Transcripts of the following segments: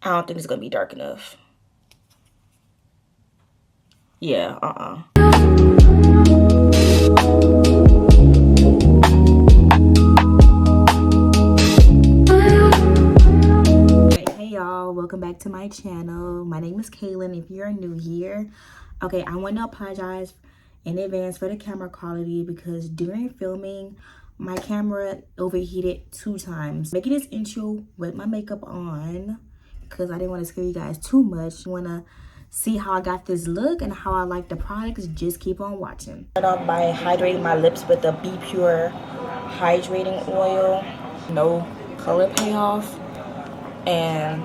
I don't think it's gonna be dark enough. Yeah, Hey y'all, welcome back to my channel. My name is Kaylin. If you're new here, okay, I want to apologize in advance for the camera quality because during filming my camera overheated 2 times. Making this intro with my makeup on because I didn't want to scare you guys too much. Want to see how I got this look and how I like the products? Just keep on watching. Start off by hydrating my lips with the Be Pure hydrating oil. No color payoff, and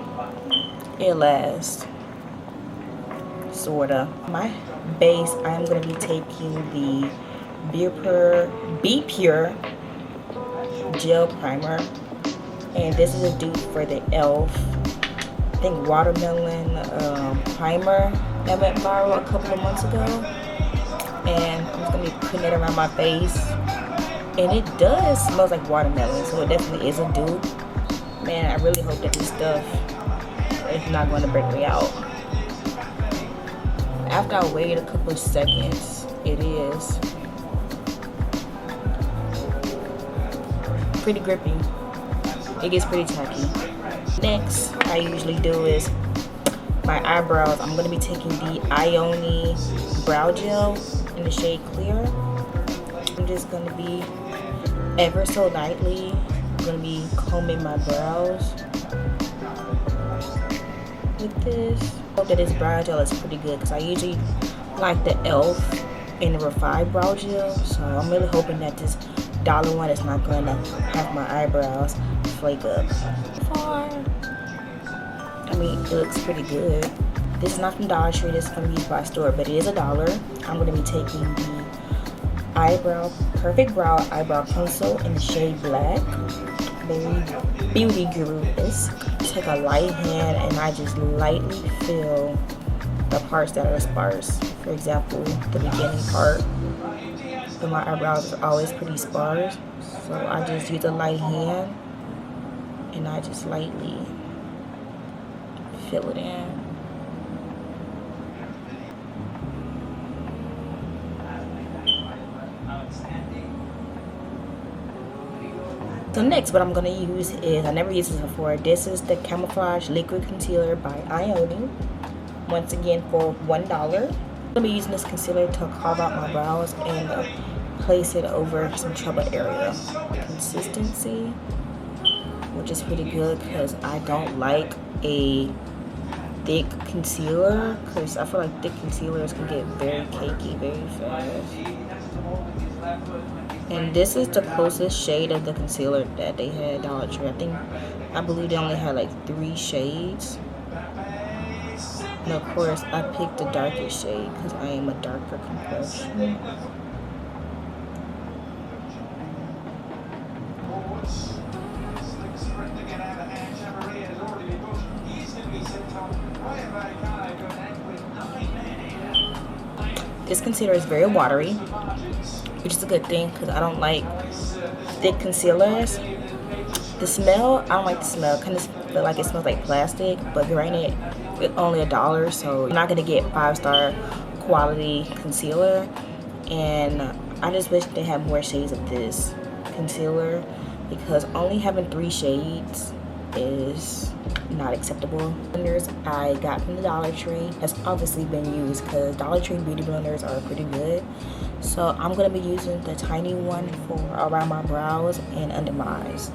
it lasts, sorta. My base, I'm gonna be taking the Be Pure gel primer, and this is a dupe for the e.l.f. I think watermelon primer that went viral a couple of months ago, and I'm just gonna be putting it around my face, and it does smell like watermelon, so it definitely is a dupe. Man, I really hope that this stuff is not going to break me out. After I wait a couple of seconds, it is pretty grippy. It gets pretty tacky. Next, I usually do is my eyebrows. I'm going to be taking the Ione brow gel in the shade Clear. I'm just going to be ever so lightly. I'm going to be combing my brows with this. I hope that this brow gel is pretty good because I usually like the e.l.f. in the Refined brow gel. So I'm really hoping that this dollar one is not going to have my eyebrows flake up. I mean, it looks pretty good. This is not from Dollar Tree, this is from Beauty Supply Store, but it is $1. I'm going to be taking the Perfect Brow Eyebrow Pencil in the shade Black. Very beauty guru-esque. Take a light hand and I just lightly fill the parts that are sparse. For example, the beginning part. So my eyebrows are always pretty sparse, so I just use a light hand and I just lightly fill it in. So next, what I'm going to use is, I never used this before, this is the Camouflage Liquid Concealer by Ione. Once again for $1. I'm going to be using this concealer to carve out my brows and place it over some troubled area. Consistency, which is pretty good because I don't like a thick concealer because I feel like thick concealers can get very cakey very fast. And this is the closest shade of the concealer that they had at Dollar Tree. I believe they only had like 3 shades. And of course, I picked the darkest shade because I am a darker complexion. This concealer is very watery, which is a good thing because I don't like thick concealers. The smell, I don't like the smell. Kind of feel like it smells like plastic, but granted, it's only $1, so you're not gonna get 5-star quality concealer. And I just wish they had more shades of this concealer because only having 3 shades is not acceptable. Blenders I got from the Dollar Tree has obviously been used because Dollar Tree beauty blenders are pretty good. So I'm going to be using the tiny one for around my brows and under my eyes.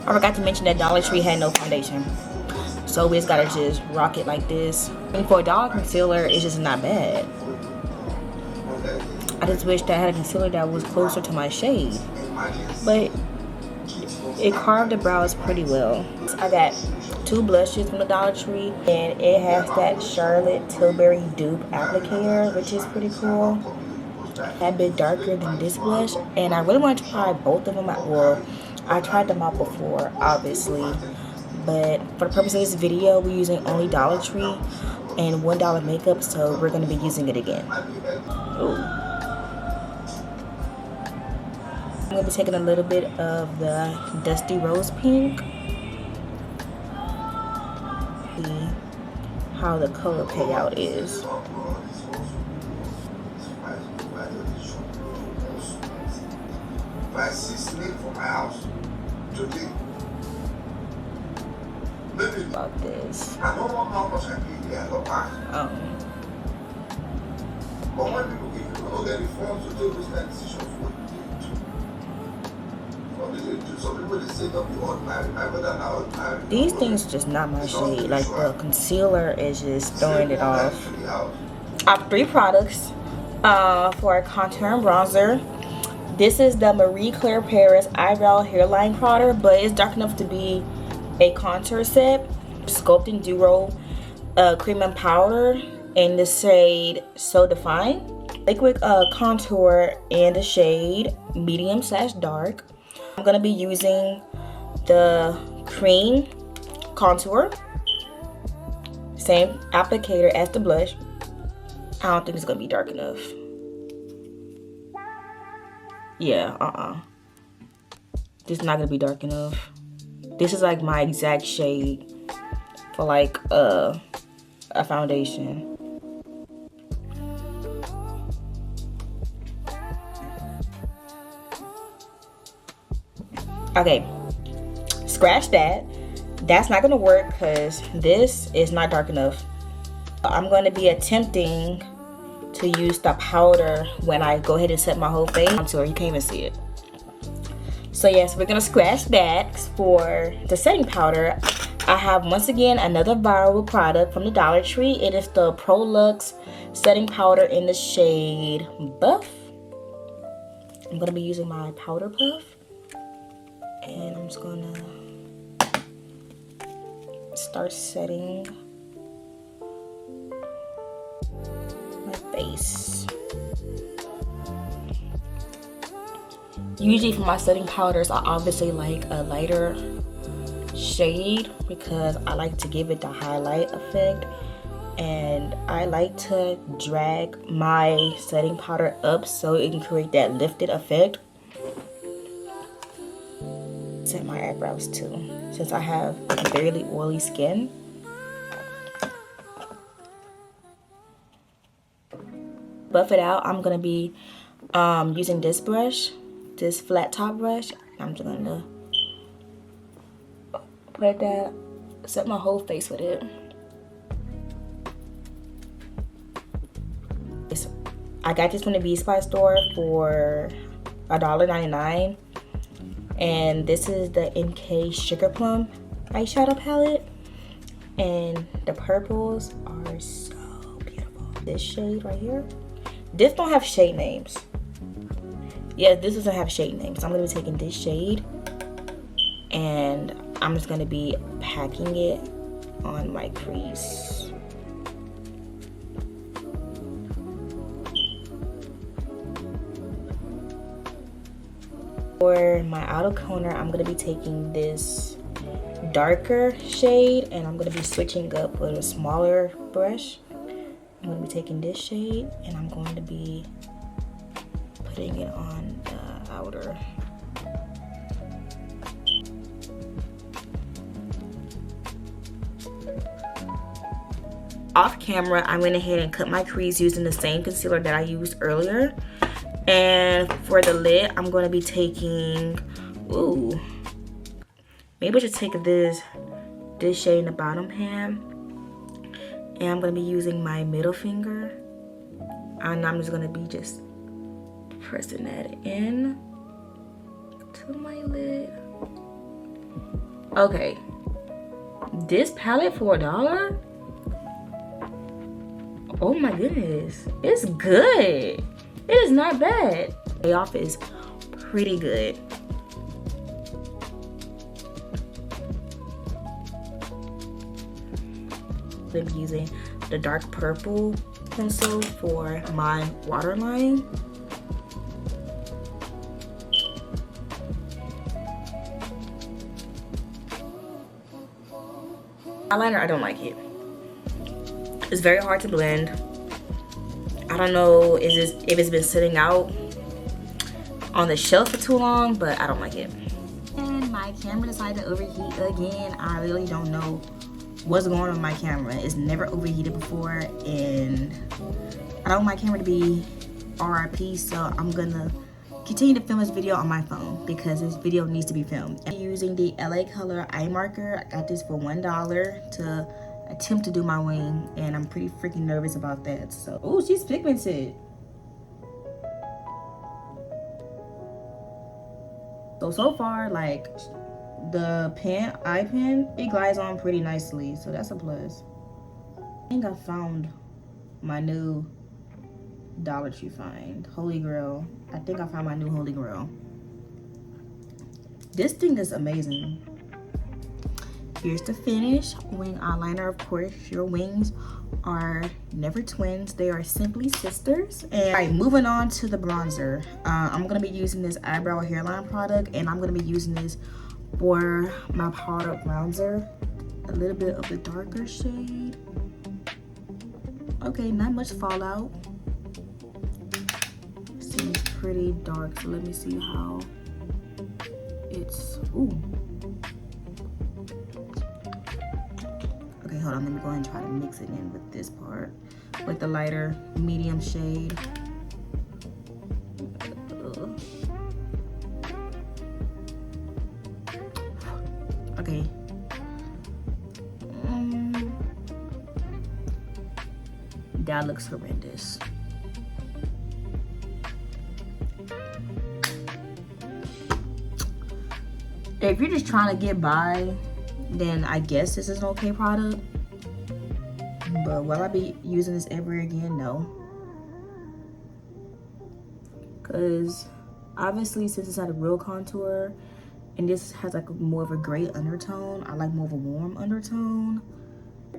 I forgot to mention that Dollar Tree had no foundation, so we just gotta just rock it like this. And for a $1 concealer, it's just not bad. I just wish that I had a concealer that was closer to my shade, but it carved the brows pretty well. I got 2 blushes from the Dollar Tree, and it has that Charlotte Tilbury dupe applicator, which is pretty cool. a bit darker than this blush, and I really want to try both of them out. Well, I tried them out before, obviously, but for the purpose of this video, we're using only Dollar Tree and $1 makeup, so we're going to be using it again. Ooh. I'm going to be taking a little bit of the Dusty Rose Pink. See how the color payout is. About this. These things just not my shade. Like the concealer is just throwing it off. I have 3 products for a contour and bronzer. This is the Marie Claire Paris Eyebrow Hairline Powder, but it's dark enough to be a contour set. Sculpting Duo Cream and Powder in the shade So Define. Liquid contour in the shade medium/dark. I'm gonna be using the cream contour, same applicator as the blush. I don't think it's gonna be dark enough. Yeah, this is not gonna be dark enough. This is like my exact shade for like a foundation. Okay, scratch that. That's not gonna work because this is not dark enough. I'm going to be attempting to use the powder when I go ahead and set my whole face contour. You can't even see it. So yes, we're gonna scratch that. For the setting powder, I have once again another viral product from the Dollar Tree. It is the Pro Luxe setting powder in the shade Buff. I'm gonna be using my powder puff, and I'm just gonna start setting my face. Usually for my setting powders, I obviously like a lighter shade because I like to give it the highlight effect, and I like to drag my setting powder up so it can create that lifted effect. Set my eyebrows too, since I have fairly oily skin. Buff it out. I'm gonna be using this brush, this flat top brush. I'm just gonna put that, set my whole face with it. I got this from the Beauty Supply store for $1.99, and this is the NK Sugar Plum eyeshadow palette, and the purples are so beautiful. This shade right here, this don't have shade names. Yeah, this doesn't have shade names. So I'm gonna be taking this shade and I'm just gonna be packing it on my crease. For my outer corner, I'm gonna be taking this darker shade and I'm gonna be switching up with a smaller brush. I'm gonna be taking this shade and I'm going to be putting it on the outer. Off camera, I went ahead and cut my crease using the same concealer that I used earlier. And for the lid, I'm going to be taking, ooh, maybe I should take this shade in the bottom hand. And I'm going to be using my middle finger. And I'm just going to be just pressing that in to my lid. Okay. This palette for $1? Oh my goodness. It's good. It is not bad. Payoff is pretty good. I'm using the dark purple pencil for my waterline. Eyeliner, I don't like it. It's very hard to blend. I don't know if it's been sitting out on the shelf for too long, but I don't like it. And my camera decided to overheat again. I really don't know what's going on with my camera. It's never overheated before, and I don't want my camera to be RIP, so I'm gonna continue to film this video on my phone because this video needs to be filmed. I'm using the LA Color eye marker. I got this for $1 to attempt to do my wing, and I'm pretty freaking nervous about that. So, oh, she's pigmented. So far, like, the eye pen, it glides on pretty nicely, so that's a plus. I think I found my new Dollar Tree find, Holy Grail. I think I found my new Holy Grail. This thing is amazing. Here's the finish wing eyeliner. Of course, your wings are never twins, they are simply sisters. And all right, moving on to the bronzer. I'm gonna be using this eyebrow hairline product, and I'm gonna be using this for my powder bronzer, a little bit of the darker shade. Okay, not much fallout. Seems pretty dark, so let me see how it's, ooh. Okay, hold on, let me go ahead and try to mix it in with this part, with the lighter medium shade. Okay. That looks horrendous. If you're just trying to get by, then I guess this is an okay product. But will I be using this ever again? No. Because obviously, since it's not a real contour, and this has like more of a gray undertone, I like more of a warm undertone.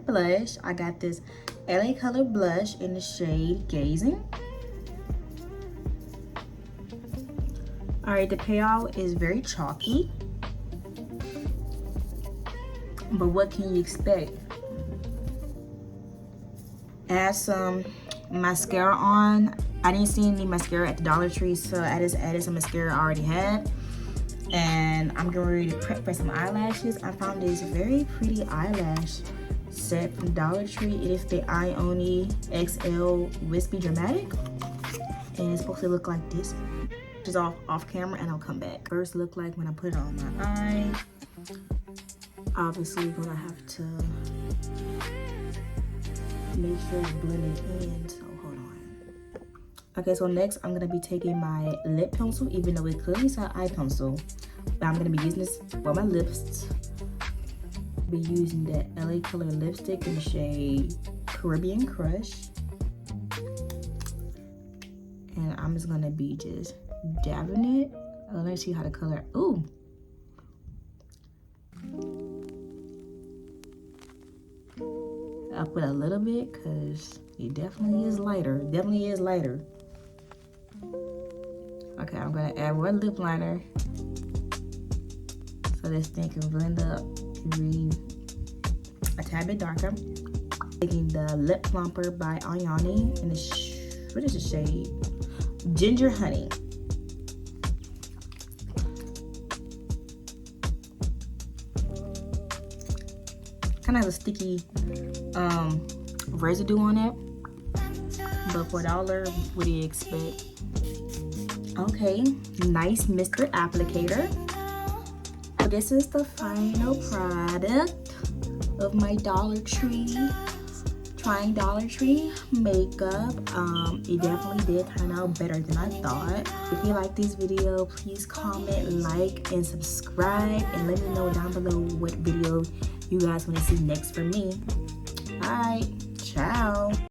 Blush, I got this LA Color blush in the shade Gazing. All right, the payout is very chalky, but what can you expect? Add some mascara on. I didn't see any mascara at the Dollar Tree, so I just added some mascara I already had. And I'm getting ready to prep for some eyelashes. I found this very pretty eyelash set from Dollar Tree. It is the Ione XL Wispy Dramatic, and it's supposed to look like this. Just off camera, and I'll come back. First look like when I put it on my eye. Obviously, gonna have to make sure it's blended in. So hold on. Okay, so next I'm gonna be taking my lip pencil, even though it clearly said eye pencil, but I'm gonna be using this for my lips. Be using that LA Color lipstick in the shade Caribbean Crush, and I'm just gonna be just dabbing it. Oh, let me see how the color. Ooh. I'll put a little bit because it definitely is lighter. Definitely is lighter. Okay, I'm gonna add one lip liner so this thing can blend up to be a tad bit darker. Taking the Lip Plumper by Ione in the what is the shade? Ginger Honey. Kind of has a sticky residue on it, but for $1, what do you expect? Okay, nice Mr. Applicator. This is the final product of my Dollar Tree, trying Dollar Tree makeup. It definitely did turn out better than I thought. If you like this video, please comment, like, and subscribe, and let me know down below what video you guys want to see next from me. Alright, ciao.